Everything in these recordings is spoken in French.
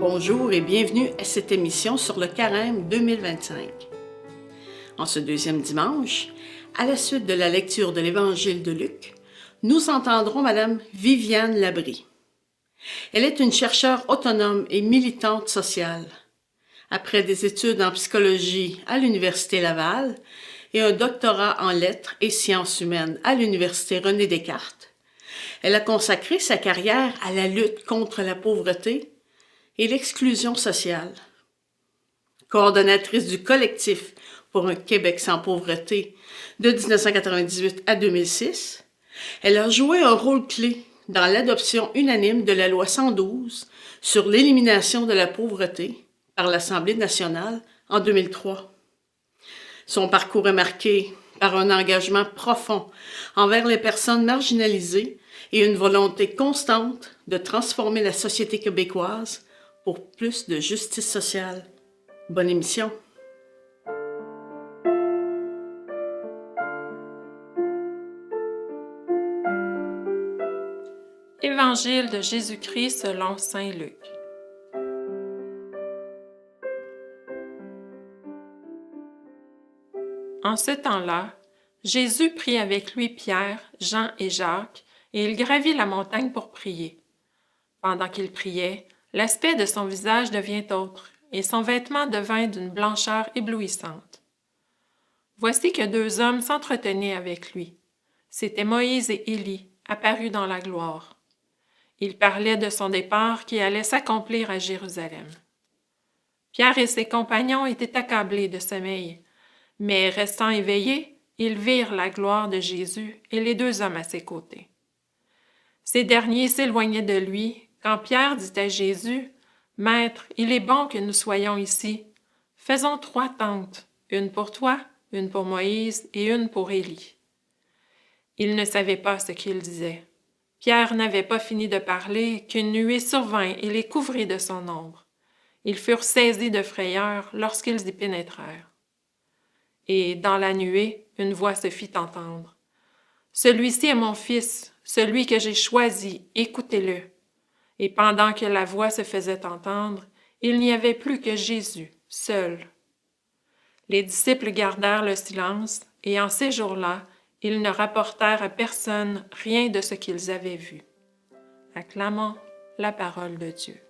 Bonjour et bienvenue à cette émission sur le Carême 2025. En ce deuxième dimanche, à la suite de la lecture de l'Évangile de Luc, nous entendrons Madame Viviane Labrie. Elle est une chercheure autonome et militante sociale. Après des études en psychologie à l'Université Laval et un doctorat en lettres et sciences humaines à l'Université René Descartes, elle a consacré sa carrière à la lutte contre la pauvreté et l'exclusion sociale. Coordonnatrice du collectif pour un Québec sans pauvreté de 1998 à 2006, elle a joué un rôle clé dans l'adoption unanime de la loi 112 sur l'élimination de la pauvreté par l'Assemblée nationale en 2003. Son parcours est marqué par un engagement profond envers les personnes marginalisées et une volonté constante de transformer la société québécoise pour plus de justice sociale. Bonne émission! Évangile de Jésus-Christ selon saint Luc. En ce temps-là, Jésus prit avec lui Pierre, Jean et Jacques, et il gravit la montagne pour prier. Pendant qu'il priait, l'aspect de son visage devint autre, et son vêtement devint d'une blancheur éblouissante. Voici que deux hommes s'entretenaient avec lui. C'étaient Moïse et Élie, apparus dans la gloire. Ils parlaient de son départ qui allait s'accomplir à Jérusalem. Pierre et ses compagnons étaient accablés de sommeil, mais restant éveillés, ils virent la gloire de Jésus et les deux hommes à ses côtés. Ces derniers s'éloignaient de lui quand Pierre dit à Jésus, « Maître, il est bon que nous soyons ici. Faisons 3 tentes, une pour toi, une pour Moïse et une pour Élie. » Il ne savait pas ce qu'il disait. Pierre n'avait pas fini de parler qu'une nuée survint et les couvrit de son ombre. Ils furent saisis de frayeur lorsqu'ils y pénétrèrent. Et dans la nuée, une voix se fit entendre. « Celui-ci est mon fils, celui que j'ai choisi, écoutez-le. » Et pendant que la voix se faisait entendre, il n'y avait plus que Jésus, seul. Les disciples gardèrent le silence, et en ces jours-là, ils ne rapportèrent à personne rien de ce qu'ils avaient vu. Acclamons la parole de Dieu.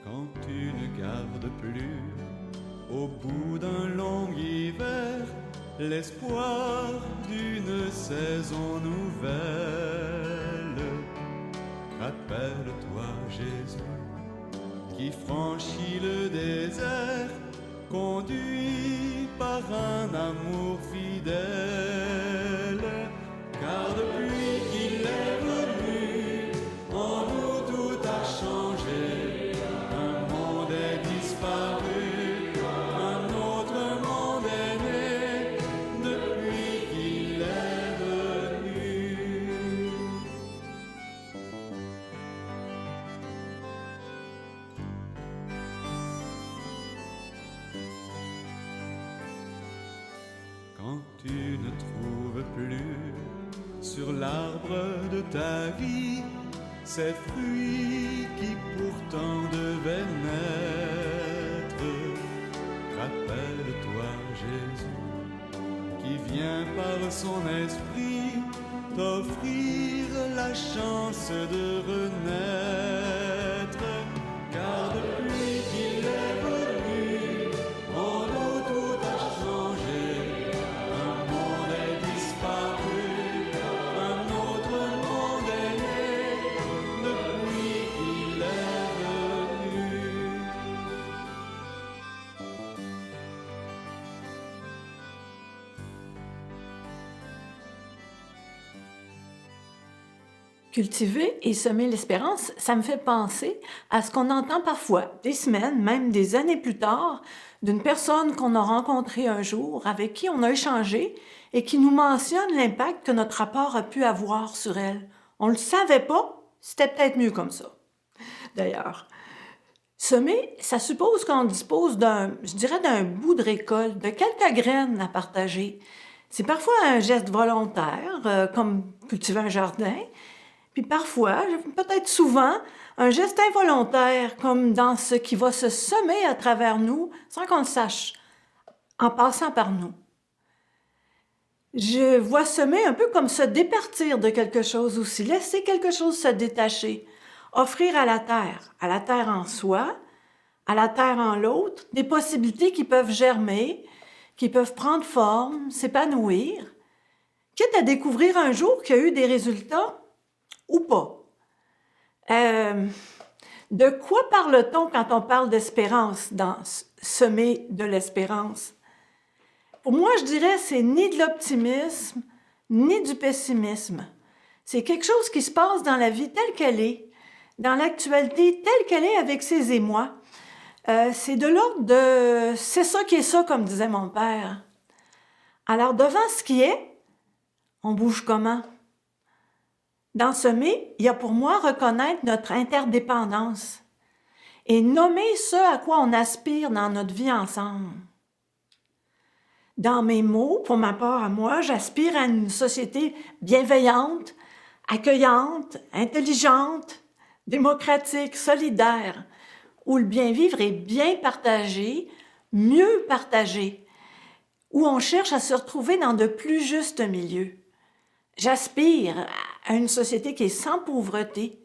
Quand tu ne gardes plus, au bout d'un long hiver, l'espoir d'une saison nouvelle, rappelle-toi Jésus, qui franchit le désert, conduit par un amour fidèle, car depuis qu'il est venu, en nous tout a changé. Un monde est disparu, un autre monde est né, depuis qu'il est venu. Quand tu ne trouves plus sur l'arbre de ta vie ces fruits qui pourtant devaient naître, rappelle-toi Jésus, qui vient par son esprit t'offrir la chance de renaître, car depuis qu'il est venu, en nous tout a changé. Un monde est disparu, un autre monde est né, depuis qu'il est venu. Cultiver et semer l'espérance, ça me fait penser à ce qu'on entend parfois, des semaines, même des années plus tard, d'une personne qu'on a rencontrée un jour, avec qui on a échangé et qui nous mentionne l'impact que notre rapport a pu avoir sur elle. On ne le savait pas, c'était peut-être mieux comme ça. D'ailleurs, semer, ça suppose qu'on dispose d'un bout de récolte, de quelques graines à partager. C'est parfois un geste volontaire, comme cultiver un jardin, puis parfois, peut-être souvent, un geste involontaire, comme dans ce qui va se semer à travers nous, sans qu'on le sache, en passant par nous. Je vois semer un peu comme se départir de quelque chose aussi, laisser quelque chose se détacher, offrir à la terre en soi, à la terre en l'autre, des possibilités qui peuvent germer, qui peuvent prendre forme, s'épanouir, quitte à découvrir un jour qu'il y a eu des résultats ou pas. De quoi parle-t-on quand on parle d'espérance dans semer de l'espérance? Pour moi, je dirais c'est ni de l'optimisme, ni du pessimisme. C'est quelque chose qui se passe dans la vie telle qu'elle est, dans l'actualité telle qu'elle est avec ses émois. C'est de l'ordre de « c'est ça qui est ça », comme disait mon père. Alors, devant ce qui est, on bouge comment? Dans semer, il y a pour moi reconnaître notre interdépendance et nommer ce à quoi on aspire dans notre vie ensemble. Dans mes mots, pour ma part à moi, j'aspire à une société bienveillante, accueillante, intelligente, démocratique, solidaire, où le bien-vivre est bien partagé, mieux partagé, où on cherche à se retrouver dans de plus justes milieux. J'aspire à une société qui est sans pauvreté,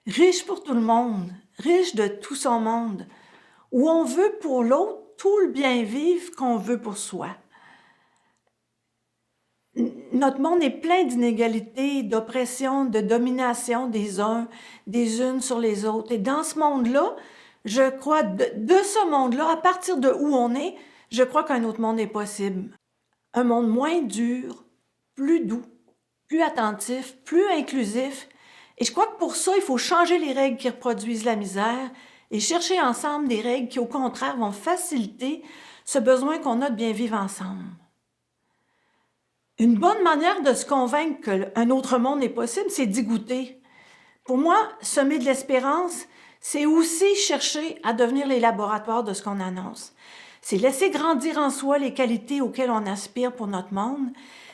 riche pour tout le monde, riche de tout son monde, où on veut pour l'autre tout le bien-vivre qu'on veut pour soi. Notre monde est plein d'inégalités, d'oppression, de domination des uns, des unes sur les autres. Et dans ce monde-là, je crois, de ce monde-là, à partir de où on est, je crois qu'un autre monde est possible. Un monde moins dur, plus doux, plus attentif, plus inclusif. Et je crois que pour ça, il faut changer les règles qui reproduisent la misère et chercher ensemble des règles qui, au contraire, vont faciliter ce besoin qu'on a de bien vivre ensemble. Une bonne manière de se convaincre qu'un autre monde est possible, c'est d'y goûter. Pour moi, semer de l'espérance, c'est aussi chercher à devenir les laboratoires de ce qu'on annonce. C'est laisser grandir en soi les qualités auxquelles on aspire pour notre monde,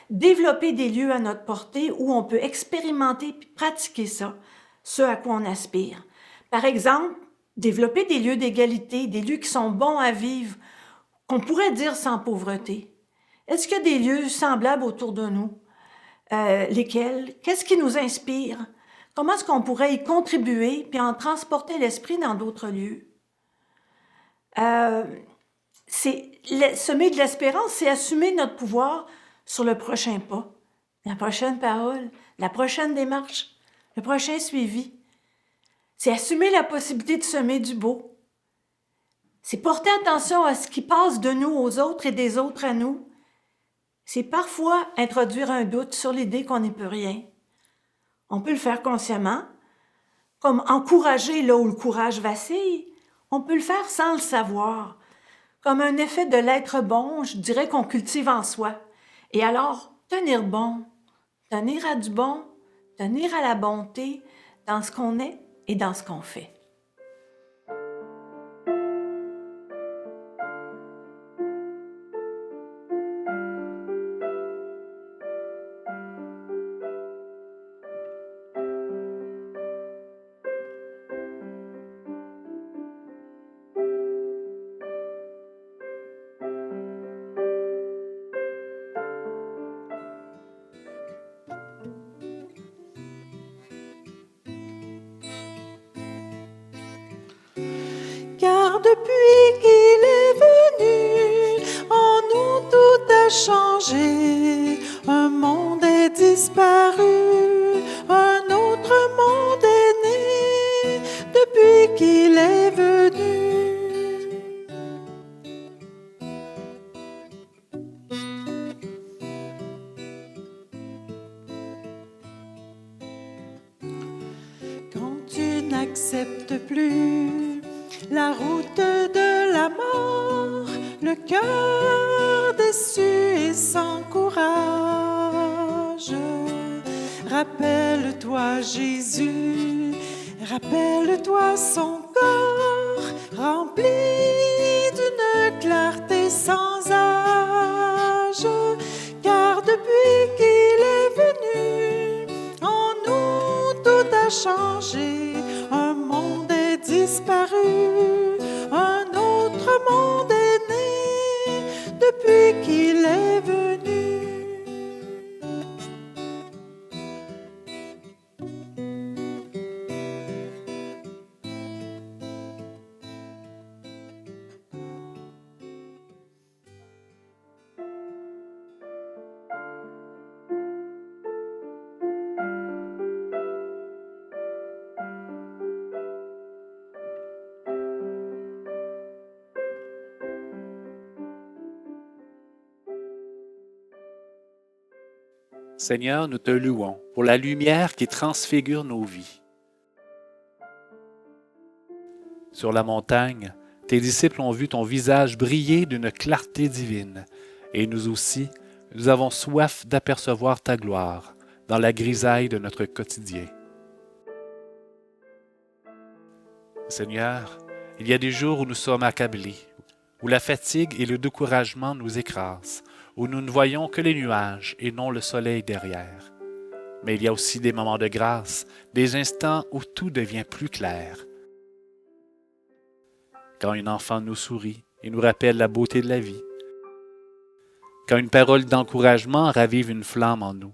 développer des lieux à notre portée où on peut expérimenter et pratiquer ça, ce à quoi on aspire. Par exemple, développer des lieux d'égalité, des lieux qui sont bons à vivre, qu'on pourrait dire sans pauvreté. Est-ce qu'il y a des lieux semblables autour de nous? Lesquels? Qu'est-ce qui nous inspire? Comment est-ce qu'on pourrait y contribuer puis en transporter l'esprit dans d'autres lieux? Semer de l'espérance, c'est assumer notre pouvoir sur le prochain pas, la prochaine parole, la prochaine démarche, le prochain suivi. C'est assumer la possibilité de semer du beau. C'est porter attention à ce qui passe de nous aux autres et des autres à nous. C'est parfois introduire un doute sur l'idée qu'on n'y peut rien. On peut le faire consciemment, comme encourager là où le courage vacille. On peut le faire sans le savoir, comme un effet de l'être bon, je dirais qu'on cultive en soi. Et alors, tenir bon, tenir à du bon, tenir à la bonté dans ce qu'on est et dans ce qu'on fait. Car depuis qu'il est venu, en nous tout a changé. Un monde est disparu, un autre monde est né, depuis qu'il est venu. n'accepte plus la route de la mort, le cœur déçu et sans courage. Rappelle-toi Jésus, rappelle-toi son corps rempli d'une clarté sans âge, car depuis qu'il est venu, en nous tout a changé. Un monde est disparu, un autre monde est né depuis qu'il est venu. Seigneur, nous te louons pour la lumière qui transfigure nos vies. Sur la montagne, tes disciples ont vu ton visage briller d'une clarté divine, et nous aussi, nous avons soif d'apercevoir ta gloire dans la grisaille de notre quotidien. Seigneur, il y a des jours où nous sommes accablés, où la fatigue et le découragement nous écrasent, où nous ne voyons que les nuages et non le soleil derrière. Mais il y a aussi des moments de grâce, des instants où tout devient plus clair. Quand un enfant nous sourit et nous rappelle la beauté de la vie. Quand une parole d'encouragement ravive une flamme en nous.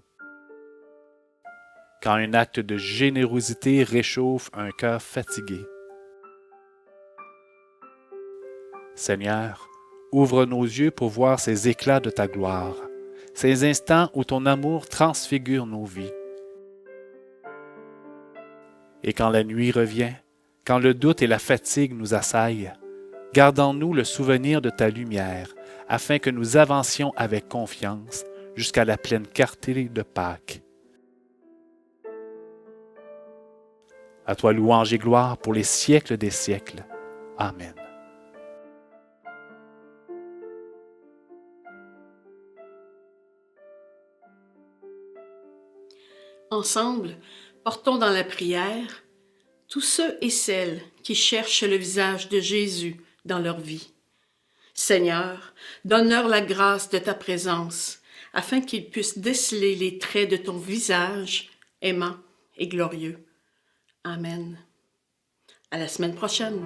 Quand un acte de générosité réchauffe un cœur fatigué. Seigneur, ouvre nos yeux pour voir ces éclats de ta gloire, ces instants où ton amour transfigure nos vies. Et quand la nuit revient, quand le doute et la fatigue nous assaillent, garde en nous le souvenir de ta lumière, afin que nous avancions avec confiance jusqu'à la pleine clarté de Pâques. À toi louange et gloire pour les siècles des siècles. Amen. Ensemble, portons dans la prière tous ceux et celles qui cherchent le visage de Jésus dans leur vie. Seigneur, donne-leur la grâce de ta présence, afin qu'ils puissent déceler les traits de ton visage aimant et glorieux. Amen. À la semaine prochaine.